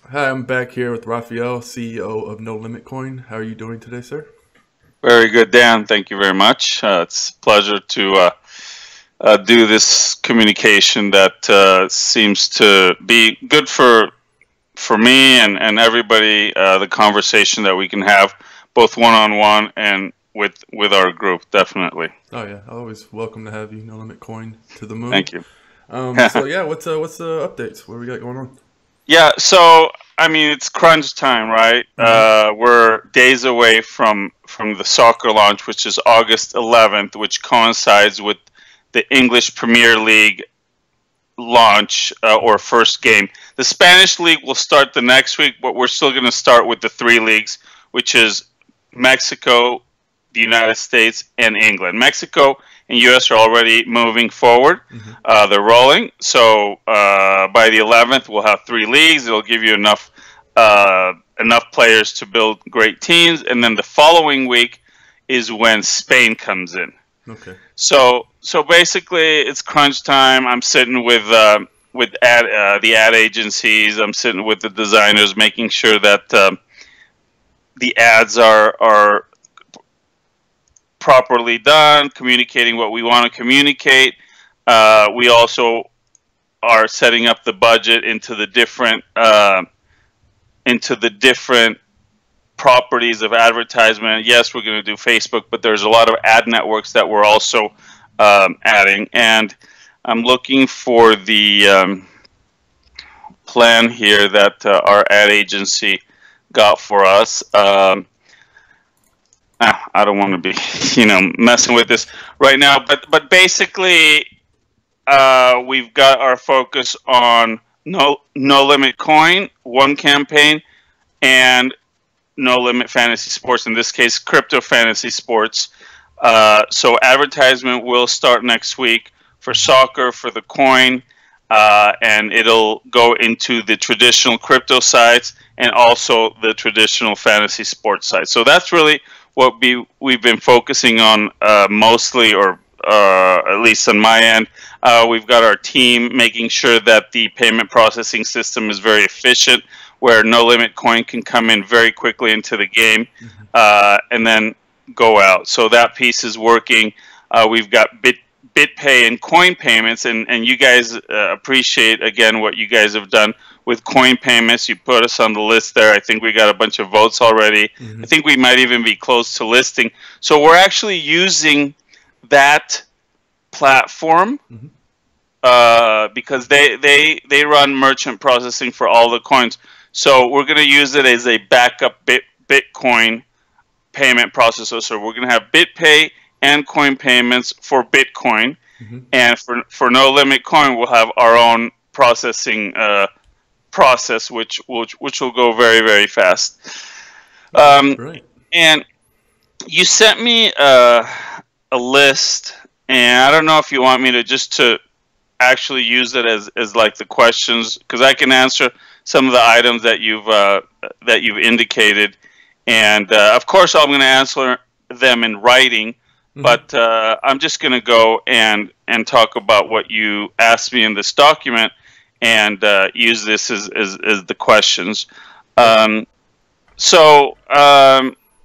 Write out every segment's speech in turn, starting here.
Hi, I'm back here with Rafael, CEO of No Limit Coin. How are you doing today, sir? Very good, Dan. Thank you very much. It's a pleasure to do this communication that seems to be good for me and everybody. The conversation that we can have, both one on one and with our group, definitely. Oh yeah, always welcome to have you, No Limit Coin to the moon. Thank you. So yeah, what's the updates? What we got going on? Yeah. So I mean, it's crunch time, right? Mm-hmm. We're days away from the soccer launch, which is August 11th, which coincides with the English Premier League launch or first game. The Spanish league will start the next week, but we're still going to start with the three leagues, which is Mexico, the United States, and England. Mexico and US are already moving forward. Mm-hmm. They're rolling. So by the 11th, we'll have three leagues. It'll give you enough players to build great teams, and then the following week is when Spain comes in. Okay. So basically, it's crunch time. I'm sitting with the ad agencies. I'm sitting with the designers, making sure that the ads are properly done, communicating what we want to communicate. We also are setting up the budget into the different properties of advertisement. Yes, we're going to do Facebook, but there's a lot of ad networks that we're also adding. And I'm looking for the plan here that our ad agency got for us. I don't want to be, messing with this right now. But basically, we've got our focus on no limit coin, one campaign, and no limit fantasy sports, in this case crypto fantasy sports. So advertisement will start next week for soccer, for the coin, and it'll go into the traditional crypto sites and also the traditional fantasy sports sites. So that's really what we've been focusing on mostly, or at least on my end. We've got our team making sure that the payment processing system is very efficient, where no limit coin can come in very quickly into the game and then go out. So that piece is working. We've got BitPay and coin payments, and you guys appreciate again what you guys have done with coin payments. You put us on the list there. I think we got a bunch of votes already. Mm-hmm. I think we might even be close to listing. So we're actually using that platform Mm-hmm. because they run merchant processing for all the coins. So we're going to use it as a backup Bitcoin payment processor. So we're going to have BitPay and coin payments for Bitcoin, Mm-hmm. and for no limit coin, we'll have our own processing process, which will go very, very fast. Okay. Um, Brilliant. and you sent me a list, and I don't know if you want me to actually use it as like the questions, because I can answer some of the items that you've indicated, and of course I'm going to answer them in writing. Mm-hmm. But I'm just going to go and talk about what you asked me in this document, and use this as the questions. Um, so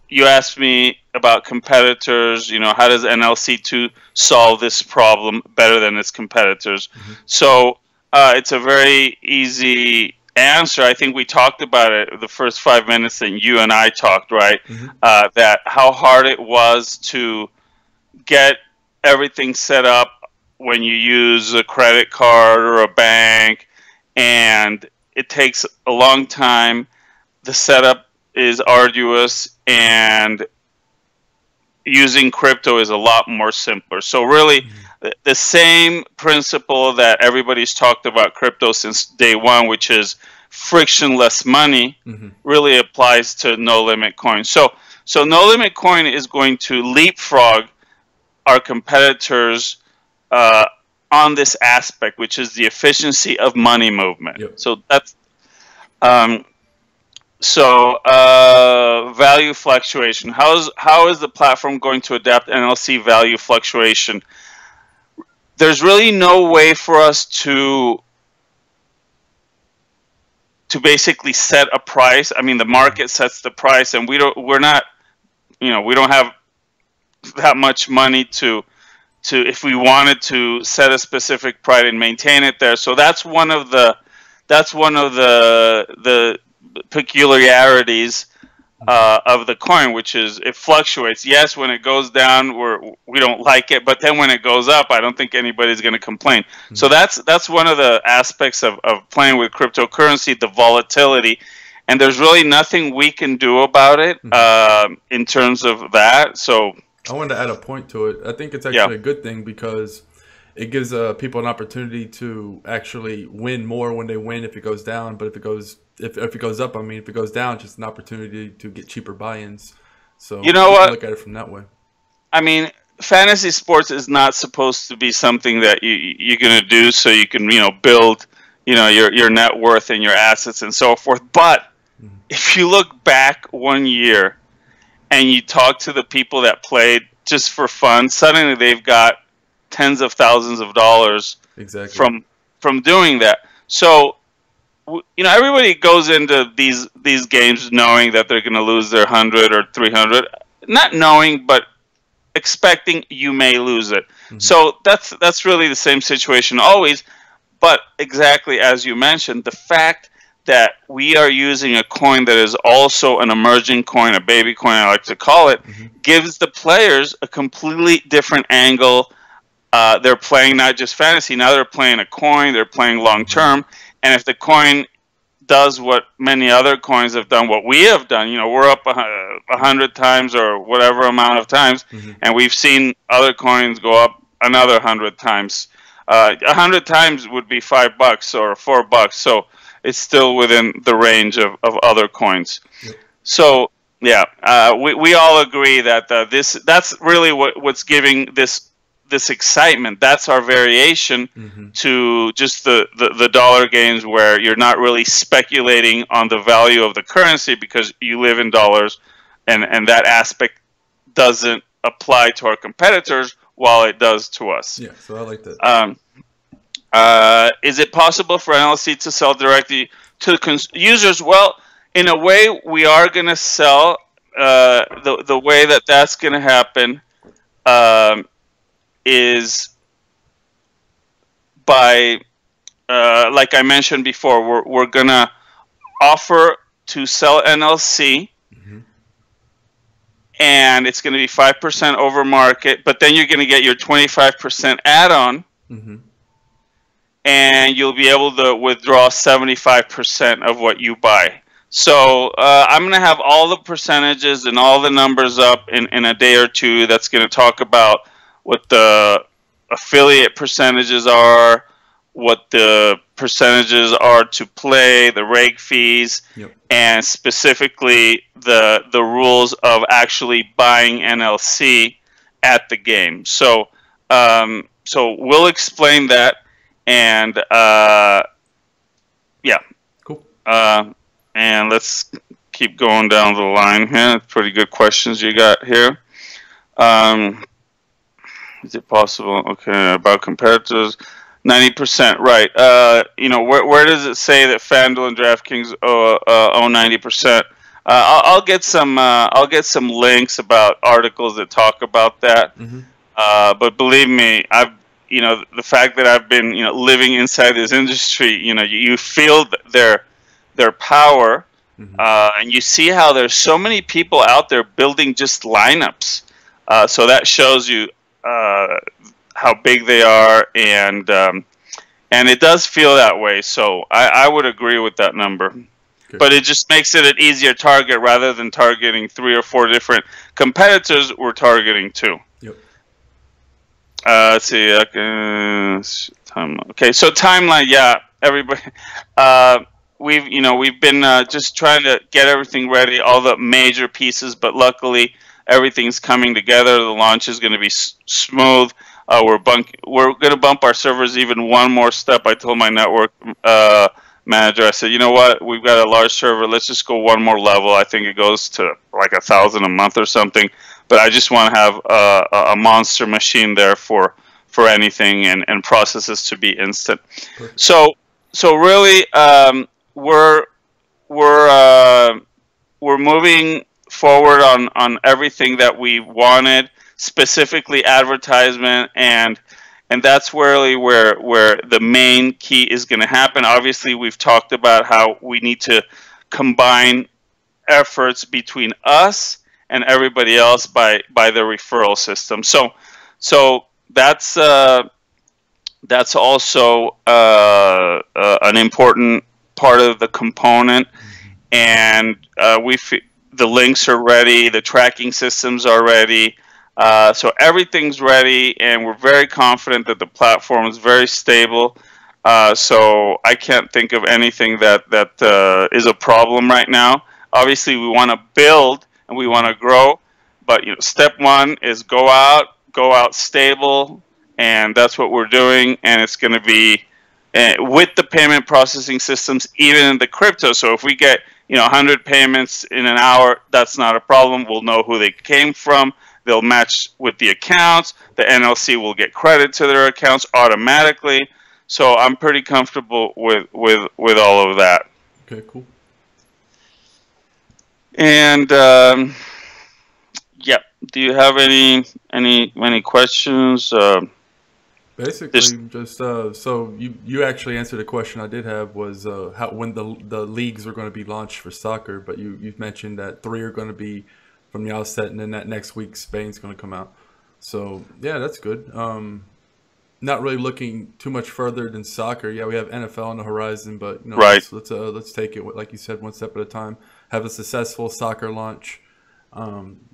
you asked me about competitors. How does NLC2 solve this problem better than its competitors? Mm-hmm. So it's a very easy answer. I think we talked about it the first 5 minutes that you and I talked, right? Mm-hmm. That how hard it was to get everything set up when you use a credit card or a bank, and it takes a long time. The setup is arduous, and using crypto is a lot more simpler. So really, the same principle that everybody's talked about crypto since day one, which is frictionless money, Mm-hmm. really applies to no limit coin. So no limit coin is going to leapfrog our competitors on this aspect, which is the efficiency of money movement. Yep. So that's um, value fluctuation. How is the platform going to adapt NLC value fluctuation? There's really no way for us to to basically set a price. I mean, the market sets the price, and we don't have that much money to if we wanted to set a specific price and maintain it there. So that's one of the peculiarities of the coin, which is it fluctuates. Yes, when it goes down, we don't like it, but then when it goes up, I don't think anybody's going to complain. Mm-hmm. So that's one of the aspects of playing with cryptocurrency, the volatility, and there's really nothing we can do about it in terms of that. So I wanted to add a point to it. I think it's actually a good thing because it gives people an opportunity to actually win more when they win if it goes down. But if it goes up, I mean, if it goes down, it's just an opportunity to get cheaper buy-ins. So you know what? Look at it from that way. I mean, fantasy sports is not supposed to be something that you're going to do so you can build your net worth and your assets and so forth. But if you look back 1 year and you talk to the people that played just for fun, suddenly they've got tens of thousands of dollars from doing that. So everybody goes into these games knowing that they're going to lose their 100 or 300, not knowing but expecting you may lose it. So that's really the same situation always. But exactly as you mentioned, the fact that we are using a coin that is also an emerging coin, a baby coin I like to call it, gives the players a completely different angle. They're playing not just fantasy, now they're playing a coin, they're playing long term, and if the coin does what many other coins have done, what we have done, we're up 100 times or whatever amount of times, and we've seen other coins go up another 100 times. 100 times would be $5 or $4, so it's still within the range of other coins. So yeah, we all agree that that's really what's giving this excitement. That's our variation to just the dollar games, where you're not really speculating on the value of the currency because you live in dollars, and that aspect doesn't apply to our competitors while it does to us. Yeah, so I like that. Is it possible for NLC to sell directly to users? Well, in a way, we are going to sell. The way that's going to happen is by, like I mentioned before, we're going to offer to sell NLC, and it's going to be 5% over market, but then you're going to get your 25% add-on, and you'll be able to withdraw 75% of what you buy. So I'm going to have all the percentages and all the numbers up in a day or two. That's going to talk about what the affiliate percentages are, what the percentages are to play, the reg fees, and specifically the rules of actually buying NLC at the game. So so we'll explain that, and yeah, cool. And let's keep going down the line here. Pretty good questions you got here. Is it possible? Okay, about competitors, 90%, right? Where does it say that FanDuel and DraftKings own 90%? I'll get some links about articles that talk about that. But believe me, the fact that I've been living inside this industry, you feel their power, and you see how there's so many people out there building just lineups. So that shows you how big they are, and it does feel that way. So I would agree with that number. Okay. But it just makes it an easier target rather than targeting 3 or 4 different competitors. We're targeting 2. Yep. Let's see. Okay, so timeline. Yeah, everybody. We've been just trying to get everything ready, all the major pieces, but luckily everything's coming together. The launch is going to be smooth. We're going to bump our servers even one more step. I told my network manager, I said, you know what? We've got a large server. Let's just go one more level. I think it goes to like 1,000 a month or something. But I just want to have a monster machine there for anything and processes to be instant. Perfect. So really, we're we're moving forward on everything that we wanted, specifically advertisement, and that's really where the main key is going to happen. Obviously, we've talked about how we need to combine efforts between us and everybody else by the referral system. So that's also an important part of the component, and the links are ready, the tracking systems are ready, so everything's ready, and we're very confident that the platform is very stable. So I can't think of anything that is a problem right now. Obviously, we want to build and we want to grow, but step one is go out stable, and that's what we're doing. And it's going to be with the payment processing systems, even in the crypto. So if we get 100 payments in an hour, that's not a problem. We'll know who they came from. They'll match with the accounts. The NLC will get credit to their accounts automatically. So I'm pretty comfortable with all of that. Okay, cool. And yeah, do you have any questions? Basically, just so you actually answered a question I did have, was when the leagues are going to be launched for soccer, but you've mentioned that 3 are going to be from the outset, and then that next week Spain's going to come out. So yeah, that's good. Not really looking too much further than soccer. Yeah, we have NFL on the horizon, but right. Let's take it, like you said, one step at a time. Have a successful soccer launch.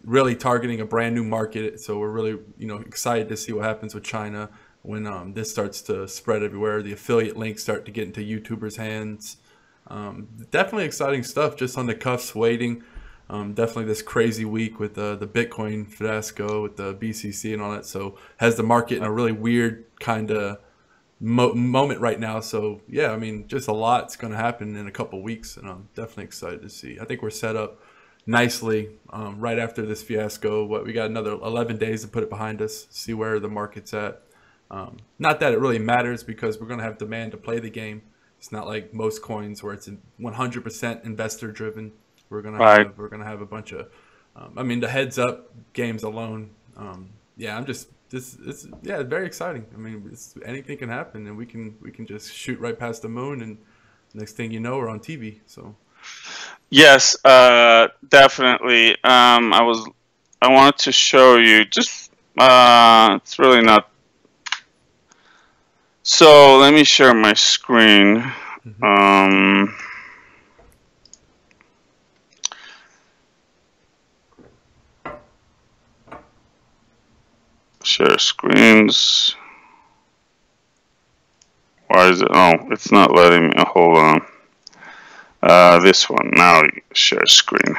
Really targeting a brand new market. So we're really excited to see what happens with China when this starts to spread everywhere. The affiliate links start to get into YouTubers' hands. Definitely exciting stuff. Just on the cuffs, waiting. Definitely this crazy week with the Bitcoin fiasco with the BCC and all that. So has the market in a really weird kind of moment right now. So yeah, I mean, just a lot's going to happen in a couple weeks, and I'm definitely excited to see. I think we're set up nicely right after this fiasco. We got another 11 days to put it behind us, see where the market's at. Not that it really matters, because we're going to have demand to play the game. It's not like most coins where it's 100% investor driven. We're gonna have a bunch of, I mean, the heads up games alone. Yeah, it's very exciting. I mean, anything can happen, and we can just shoot right past the moon, and next thing you know, we're on TV. So yes, definitely. I wanted to show you just. It's really not. So let me share my screen. Share screens. Why is it? Oh, it's not letting me. Hold on. This one. Now share screen.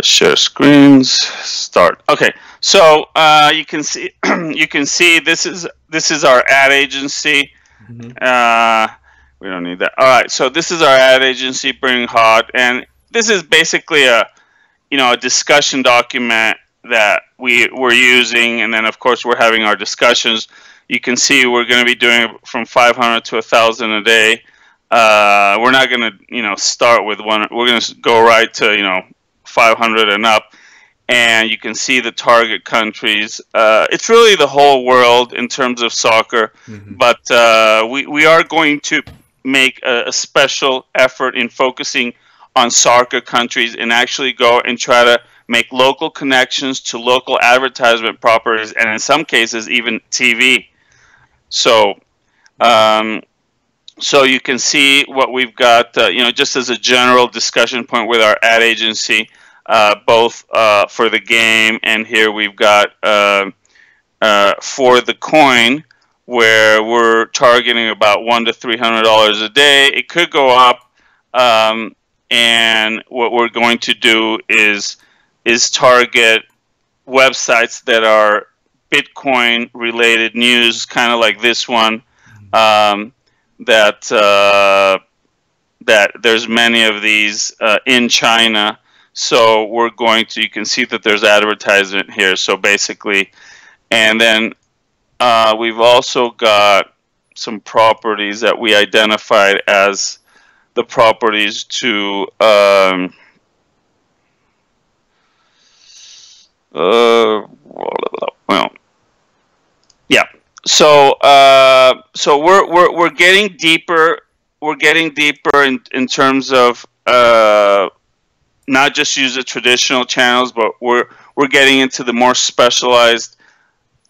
Share screens. Start. Okay. So you can see this is our ad agency. We don't need that. All right. So this is our ad agency, Bring Hot, and this is basically a discussion document that we're using, and then of course we're having our discussions. You can see we're going to be doing from 500 to 1,000 a day. We're not going to start with one. We're going to go right to 500 and up, and you can see the target countries. It's really the whole world in terms of soccer, but we are going to make a special effort in focusing on soccer countries, and actually go and try to make local connections to local advertisement properties, and in some cases even TV. So so you can see what we've got, just as a general discussion point with our ad agency, both for the game, and here we've got for the coin, where we're targeting about $100 to $300 a day. It could go up, and what we're going to do is target websites that are Bitcoin related news, kind of like this one, that there's many of these in China. So we're going to, you can see that there's advertisement here. So basically, and then we've also got some properties that we identified as the properties to well, yeah. So so we're getting deeper. We're getting deeper in terms of not just use the traditional channels, but we're getting into the more specialized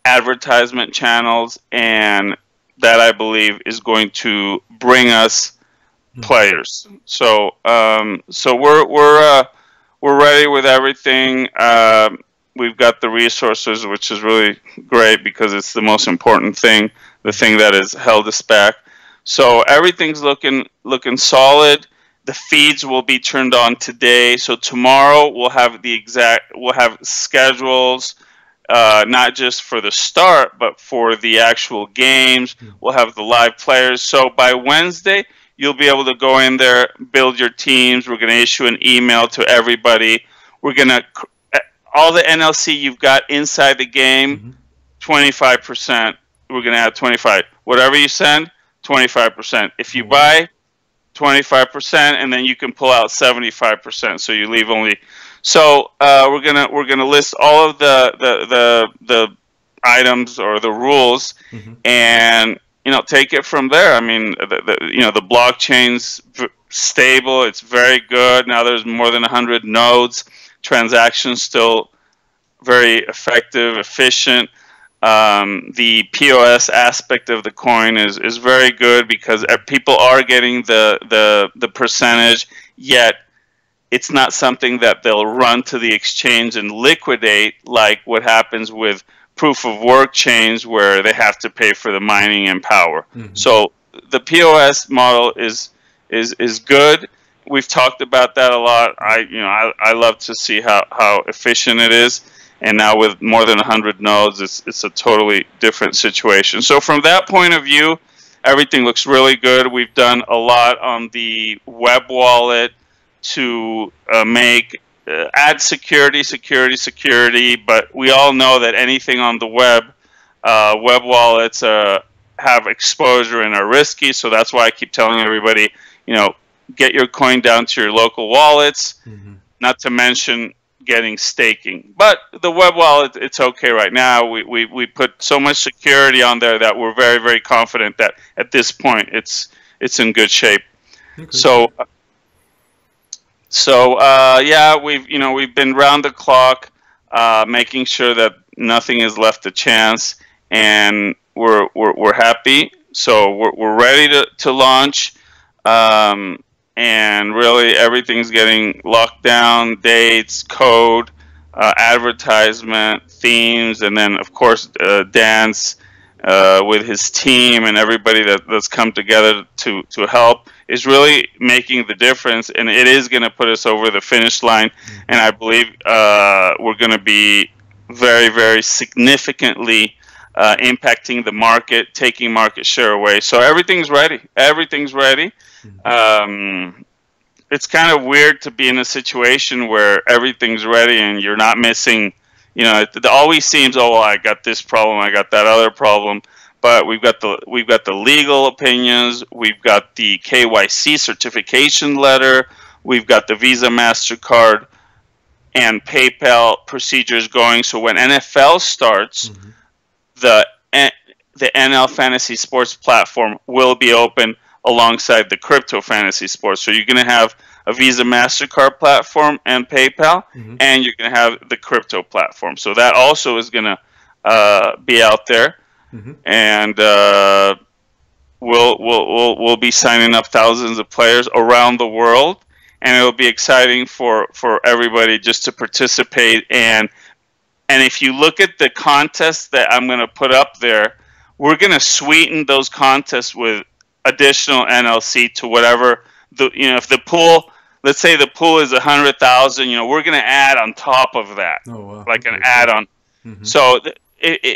advertisement channels, and that I believe is going to bring us players. So so we're ready with everything. We've got the resources, which is really great because it's the most important thing, the thing that has held us back. So everything's looking solid. The feeds will be turned on today. So tomorrow we'll have schedules, not just for the start, but for the actual games. We'll have the live players. So by Wednesday, you'll be able to go in there, build your teams. We're going to issue an email to everybody. We're going to all the NLC you've got inside the game, 25%. We're going to have 25. Whatever you send, 25%. If you buy, 25%, and then you can pull out 75%. So you leave only. So we're gonna list all of the items or the rules, and take it from there. I mean, the blockchain's stable. It's very good. Now there's more than 100 nodes. Transactions still very effective, efficient. The POS aspect of the coin is very good because people are getting the percentage, yet it's not something that they'll run to the exchange and liquidate like what happens with proof of work chains where they have to pay for the mining and power. So the POS model is good. We've talked about that a lot. I love to see how efficient it is. And now with more than 100 nodes, it's a totally different situation. So from that point of view, everything looks really good. We've done a lot on the web wallet to add security. But we all know that anything on the web wallets have exposure and are risky. So that's why I keep telling everybody, get your coin down to your local wallets, not to mention getting staking. But the web wallet, it's okay right now. We put so much security on there that we're very, very confident that at this point it's in good shape. Okay. So yeah, we've been round the clock making sure that nothing is left to chance, and we're happy. So we're ready to launch. And really everything's getting locked down, dates, code, advertisement, themes, and then of course Dan's with his team and everybody that's come together to help is really making the difference, and it is going to put us over the finish line. And I believe we're going to be very, very significantly impacting the market, taking market share away. So everything's ready. Everything's ready. It's kind of weird to be in a situation where everything's ready and you're not missing. It always seems, oh, well, I got this problem, I got that other problem. But we've got the legal opinions, we've got the KYC certification letter, we've got the Visa, MasterCard, and PayPal procedures going. So when NFL starts, the NL Fantasy Sports platform will be open alongside the crypto fantasy sports. So you're going to have a Visa, MasterCard platform and PayPal, and you're going to have the crypto platform. So that also is going to be out there, and we'll be signing up thousands of players around the world, and it'll be exciting for everybody just to participate. And if you look at the contests that I'm going to put up there, we're going to sweeten those contests with additional NLC to whatever if the pool, let's say the pool is 100,000, we're going to add on top of that, like an add-on. So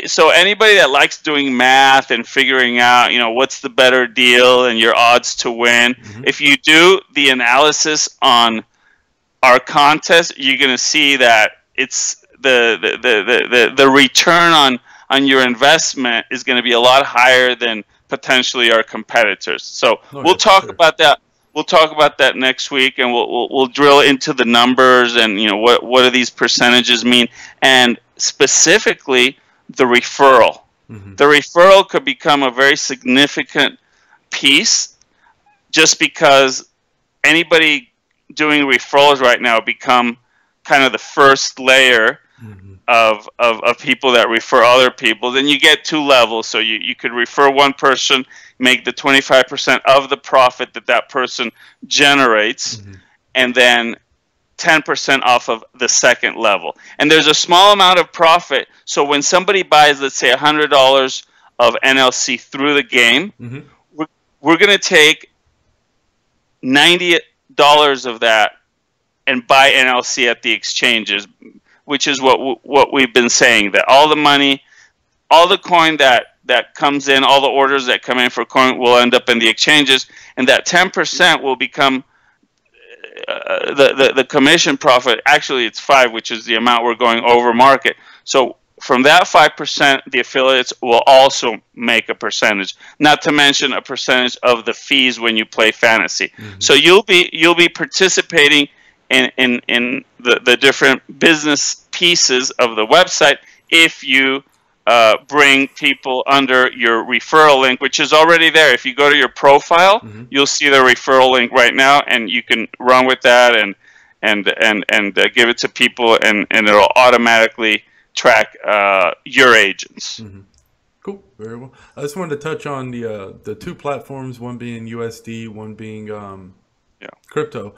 so anybody that likes doing math and figuring out, what's the better deal and your odds to win, if you do the analysis on our contest, you're going to see that it's the return on your investment is going to be a lot higher than potentially our competitors. So we'll talk about that. we'll talk about that next week, and we'll drill into the numbers and what do these percentages mean, and specifically the referral. The referral could become a very significant piece, just because anybody doing referrals right now become kind of the first layer of people that refer other people. Then you get 2 levels. So you could refer one person, make the 25% of the profit that person generates, and then 10% off of the second level. And there's a small amount of profit. So when somebody buys, let's say, $100 of NLC through the game, we're going to take $90 of that and buy NLC at the exchanges, which is what we've been saying, that all the money, all the coin that comes in, all the orders that come in for coin will end up in the exchanges, and that 10% will become the commission profit. Actually, it's 5, which is the amount we're going over market. So from that 5%, the affiliates will also make a percentage, not to mention a percentage of the fees when you play fantasy. So you'll be participating in the different business pieces of the website if you bring people under your referral link, which is already there. If you go to your profile, you'll see the referral link right now, and you can run with that and give it to people, and it'll automatically track your agents. Cool, very well. I just wanted to touch on the 2 platforms, one being USD, one being crypto.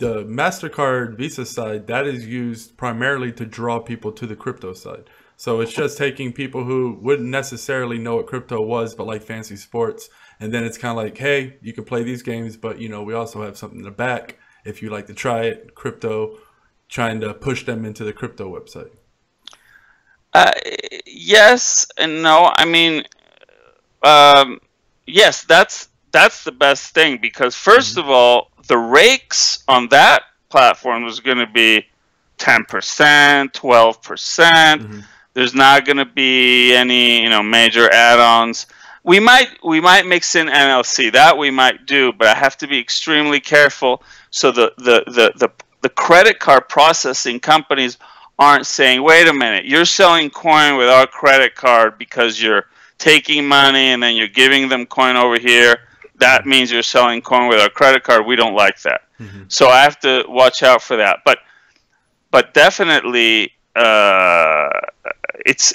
The MasterCard Visa side, that is used primarily to draw people to the crypto side. So it's just taking people who wouldn't necessarily know what crypto was, but like fancy sports. And then it's kind of like, hey, you can play these games, but we also have something in the back if you like to try it, crypto, trying to push them into the crypto website. Yes and no. I mean, yes, that's the best thing, because first of all, the rakes on that platform is going to be 10%, 12%. There's not going to be any major add-ons. We might mix in NLC. That we might do, but I have to be extremely careful so the credit card processing companies aren't saying, wait a minute, you're selling coin with our credit card because you're taking money and then you're giving them coin over here. That means you're selling coin with our credit card. We don't like that. So I have to watch out for that. But definitely, it's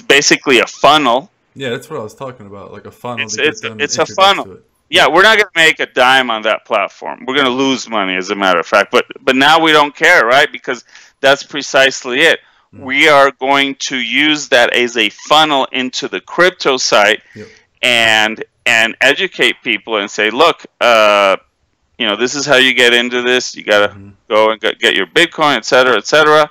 basically a funnel. Yeah, that's what I was talking about, like a funnel. It's a funnel. Yeah, we're not going to make a dime on that platform. We're going to lose money, as a matter of fact. But now we don't care, right? Because that's precisely it. We are going to use that as a funnel into the crypto site, and educate people and say, look, this is how you get into this. You got to go and get your Bitcoin, et cetera,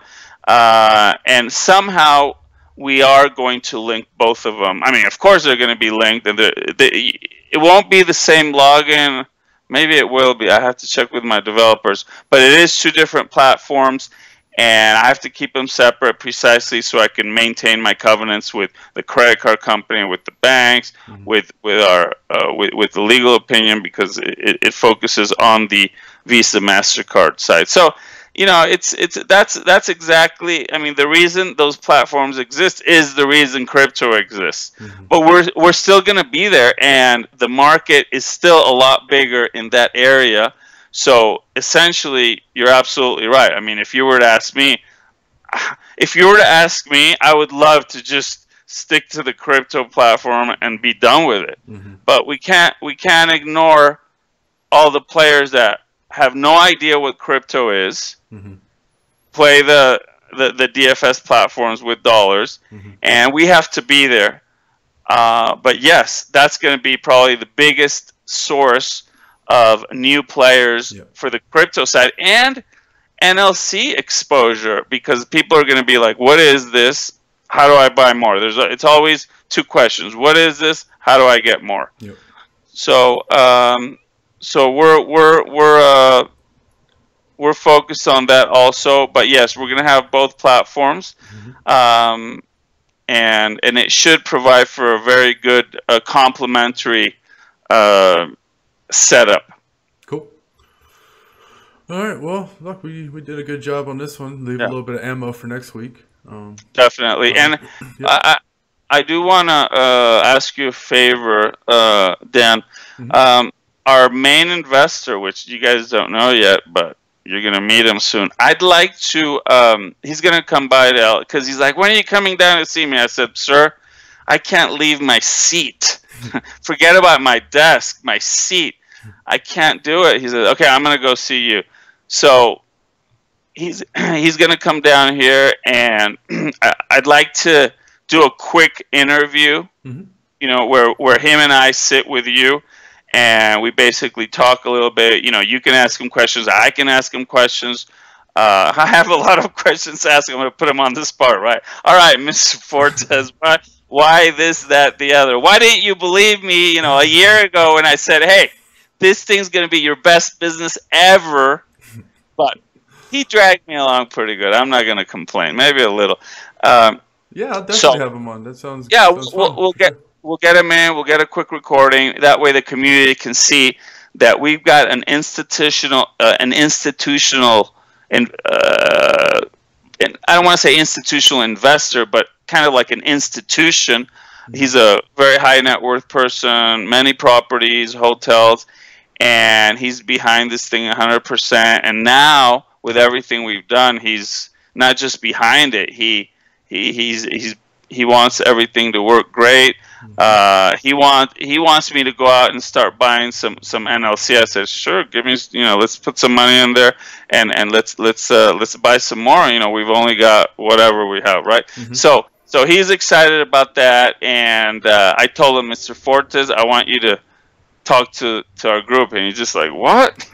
and somehow we are going to link both of them. I mean, of course they're going to be linked, and it won't be the same login. Maybe it will be. I have to check with my developers. But it is 2 different platforms, and I have to keep them separate precisely so I can maintain my covenants with the credit card company, with the banks, with the legal opinion, because it focuses on the Visa MasterCard side. So, that's exactly. I mean, the reason those platforms exist is the reason crypto exists. But we're still going to be there, and the market is still a lot bigger in that area. So essentially, you're absolutely right. I mean, if you were to ask me, I would love to just stick to the crypto platform and be done with it. But we can't ignore all the players that have no idea what crypto is, play the DFS platforms with dollars, and we have to be there. But yes, that's going to be probably the biggest source of new players for the crypto side and NLC exposure, because people are going to be like, what is this? How do I buy more? It's always 2 questions. What is this? How do I get more? So we're focused on that also. But yes, we're going to have both platforms, and it should provide for a very good complementary setup. Cool. All right. Well, look, we did a good job on this one. Leave a little bit of ammo for next week. Definitely. And I do want to ask you a favor, Dan. Mm-hmm. Our main investor, which you guys don't know yet, but you're going to meet him soon. I'd like to, he's going to come by because he's like, when are you coming down to see me? I said, sir, I can't leave my seat. Forget about my desk, my seat. I can't do it. He said, okay, I'm going to go see you. So he's going to come down here, and I'd like to do a quick interview, mm-hmm. you know, where him and I sit with you, and we basically talk a little bit. You know, you can ask him questions, I can ask him questions. I have a lot of questions to ask him. I'm going to put him on the spot, right? All right, Mr. Fortes, why this, that, the other? Why didn't you believe me, you know, a year ago when I said, hey, this thing's going to be your best business ever? But he dragged me along pretty good. I'm not going to complain. Maybe a little. Yeah, I'll definitely have him on. That sounds yeah. fun. We'll get him in. We'll get a quick recording. That way, the community can see that we've got an institutional, and I don't want to say institutional investor, but kind of like an institution. He's a very high net worth person, many properties, hotels, and he's behind this thing 100%. And now, with everything we've done, he's not just behind it. He wants everything to work great. He wants me to go out and start buying some NLC. I said, sure, give me, you know, let's put some money in there and let's buy some more. You know, we've only got whatever we have, right? Mm-hmm. So he's excited about that, and I told him, Mr. Fortes, I want you to talk to our group, and he's just like, what?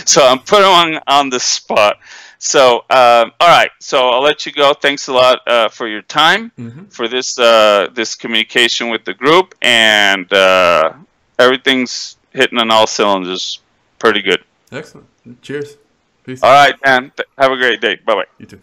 So I'm putting him on the spot. So, all right. So I'll let you go. Thanks a lot for your time, mm-hmm. for this this communication with the group, and everything's hitting on all cylinders. Pretty good. Excellent. Cheers. Peace. All right, Dan. Have a great day. Bye-bye. You too.